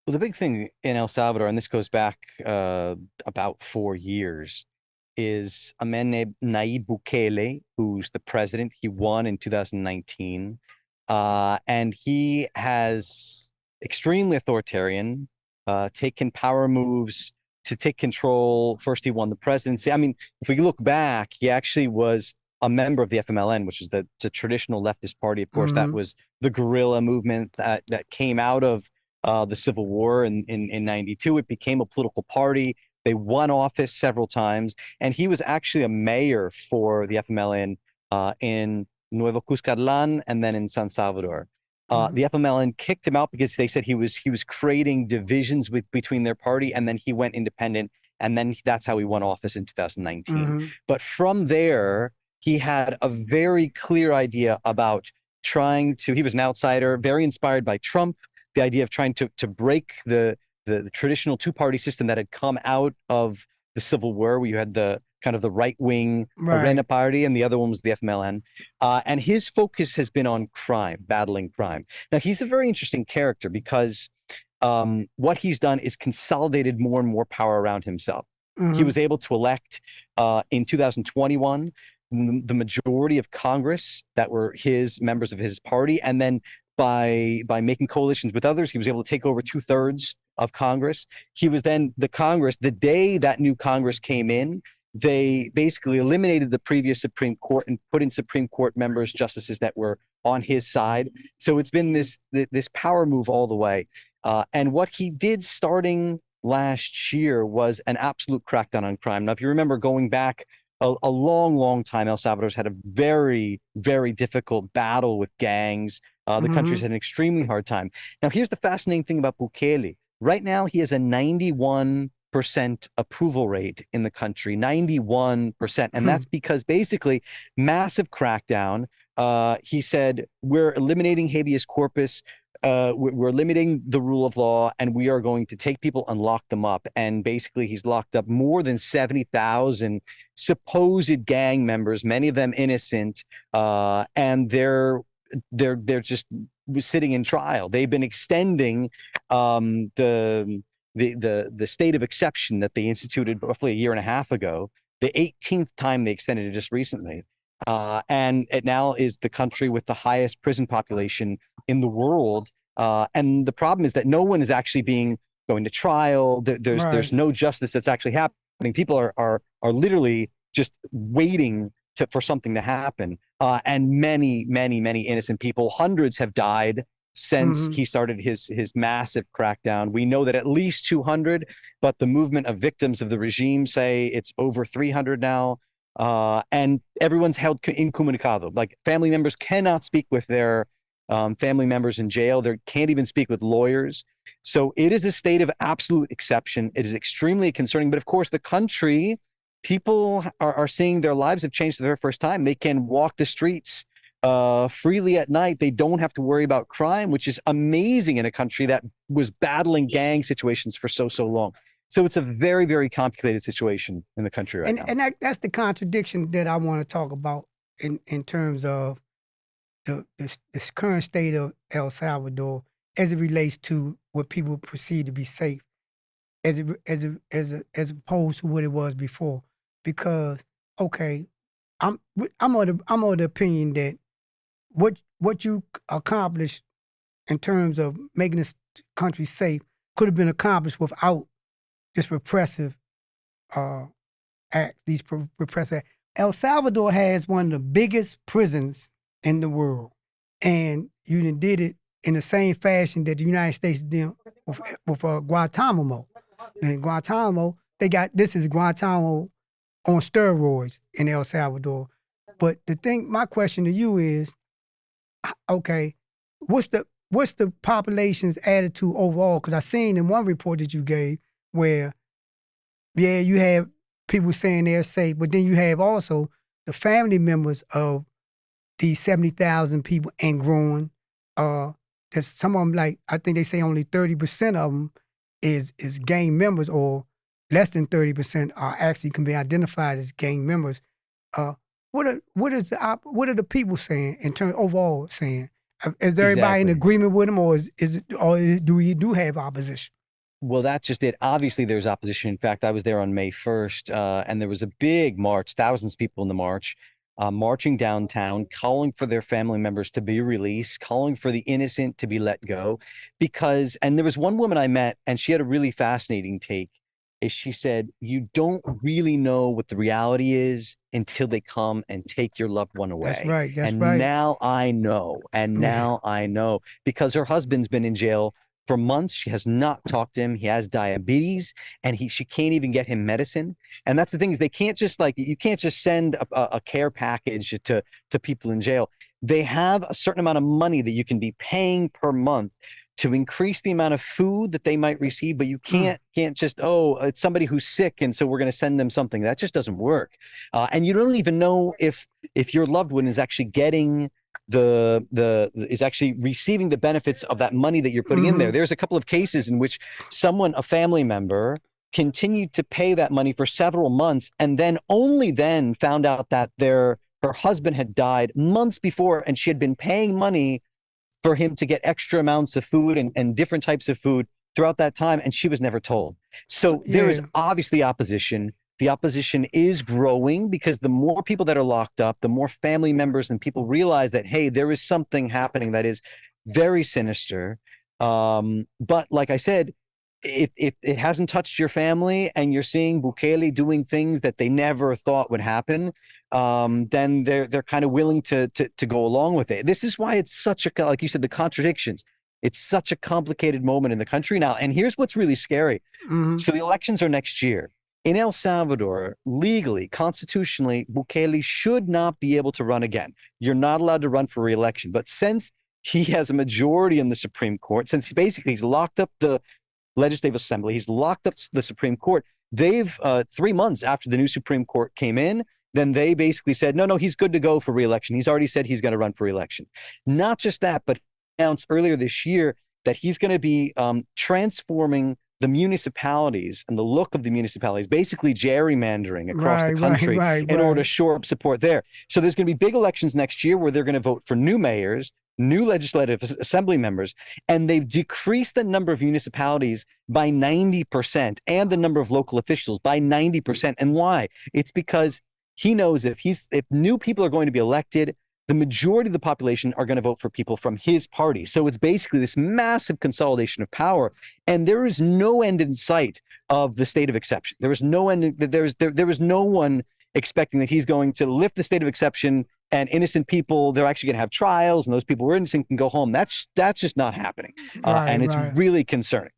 Well, the big thing in El Salvador, and this goes back about 4 years, is a man named Nayib Bukele, who's the president. He won in 2019, and he has extremely authoritarian, taken power moves to take control. First, he won the presidency. I mean, if we look back, he actually was a member of the FMLN, which is the traditional leftist party. Of course, that Hmm. was the guerrilla movement that came out of the Civil War in 92. It became a political party. They won office several times, and he was actually a mayor for the FMLN in Nuevo Cuscatlan and then in San Salvador. Hmm. The FMLN kicked him out because they said he was creating divisions between their party, and then he went independent, and then that's how he won office in 2019. Hmm. But from there, he had a very clear idea about trying to. He was an outsider, very inspired by Trump, the idea of trying to break the traditional two-party system that had come out of the Civil War, where you had the kind of the right-wing Arena Right. Party, and the other one was the FMLN. And his focus has been on crime, battling crime. Now, he's a very interesting character because what he's done is consolidated more and more power around himself. He Hmm. was able to elect in 2021 the majority of Congress that were his members of his party, and then by making coalitions with others, he was able to take over 2/3 of Congress. He was then the Congress. The day that new Congress came in, they basically eliminated the previous Supreme Court and put in Supreme Court members, justices that were on his side. So it's been this power move all the way. And what he did starting last year was an absolute crackdown on crime. Now, if you remember going back a long, long time, El Salvador's had a very, very difficult battle with gangs. The country's Hmm. had an extremely hard time. Now, here's the fascinating thing about Bukele. Right now, he has a 91% approval rate in the country, 91%. And Hmm. that's because basically massive crackdown. He said, we're eliminating habeas corpus. We're limiting the rule of law, and we are going to take people and lock them up. And basically, he's locked up more than 70,000 supposed gang members, many of them innocent, and they're just sitting in trial. They've been extending the state of exception that they instituted roughly a year and a half ago. The 18th time they extended it just recently. And it now is the country with the highest prison population in the world. And the problem is that no one is actually being going to trial. There's Right. no justice that's actually happening. People are literally just waiting for something to happen. And many, many, many innocent people, hundreds have died since Hmm. he started his massive crackdown. We know that at least 200, but the movement of victims of the regime say it's over 300 now. And everyone's held incommunicado. Like family members cannot speak with their family members in jail. They can't even speak with lawyers. So it is a state of absolute exception. It is extremely concerning. But of course, the country, people are seeing their lives have changed for the very first time. They can walk the streets freely at night. They don't have to worry about crime, which is amazing in a country that was battling gang situations for so long. So it's a very, very complicated situation in the country right now. And that's the contradiction that I want to talk about in terms of this current state of El Salvador as it relates to what people perceive to be safe, as opposed to what it was before. Because okay, I'm of the opinion that what you accomplished in terms of making this country safe could have been accomplished without this repressive uh, acts, these repressive acts. El Salvador has one of the biggest prisons in the world, and you done did it in the same fashion that the United States did with Guantanamo. And Guantanamo, they got this is Guantanamo on steroids in El Salvador. But my question to you is, okay, what's the population's attitude overall? Because I seen in one report that you gave where, yeah, you have people saying they're safe, but then you have also the family members of these 70,000 people and growing. There's some of them, like I think they say only 30% of them is gang members, or less than 30% are actually can be identified as gang members. Uh, what are the people saying in terms overall saying? Is everybody in Exactly. agreement with them, or do we have opposition? Well, that's just it. Obviously, there's opposition. In fact, I was there on May 1st, and there was a big march, thousands of people in the march, marching downtown, calling for their family members to be released, calling for the innocent to be let go. And there was one woman I met, and she had a really fascinating take. Is she said, you don't really know what the reality is until they come and take your loved one That's away. right. That's And right. now I know. And Yeah. now I know because her husband's been in jail for months. She has not talked to him. He has diabetes, and she can't even get him medicine. And that's the thing is they can't just you can't just send a care package to people in jail. They have a certain amount of money that you can be paying per month to increase the amount of food that they might receive, but you can't just, oh, it's somebody who's sick, and so we're going to send them something. That just doesn't work. And you don't even know if your loved one is actually getting is actually receiving the benefits of that money that you're putting in there. There's a couple of cases in which a family member, continued to pay that money for several months, and then only then found out that her husband had died months before, and she had been paying money for him to get extra amounts of food and different types of food throughout that time, and she was never told. So there is obviously opposition. The opposition is growing because the more people that are locked up, the more family members and people realize that, hey, there is something happening that is very sinister. But like I said, if it hasn't touched your family and you're seeing Bukele doing things that they never thought would happen, then they're kind of willing to go along with it. This is why it's such a, like you said, the contradictions. It's such a complicated moment in the country now. And here's what's really scary. So the elections are next year. In El Salvador, legally, constitutionally, Bukele should not be able to run again. You're not allowed to run for re-election. But since he has a majority in the Supreme Court, since he's locked up the Legislative Assembly, he's locked up the Supreme Court, they've 3 months after the new Supreme Court came in, then they basically said, no, he's good to go for re-election. He's already said he's going to run for re-election. Not just that, but he announced earlier this year that he's going to be transforming the municipalities and the look of the municipalities, basically gerrymandering across the country in order to shore up support there. So there's going to be big elections next year where they're going to vote for new mayors, new legislative assembly members, and they've decreased the number of municipalities by 90% and the number of local officials by 90%. And why? It's because he knows if new people are going to be elected, the majority of the population are going to vote for people from his party. So it's basically this massive consolidation of power, and there is no end in sight of the state of exception. There is no end. There is no one expecting that he's going to lift the state of exception and innocent people, they're actually going to have trials, and those people who are innocent can go home. That's just not happening, and it's really concerning.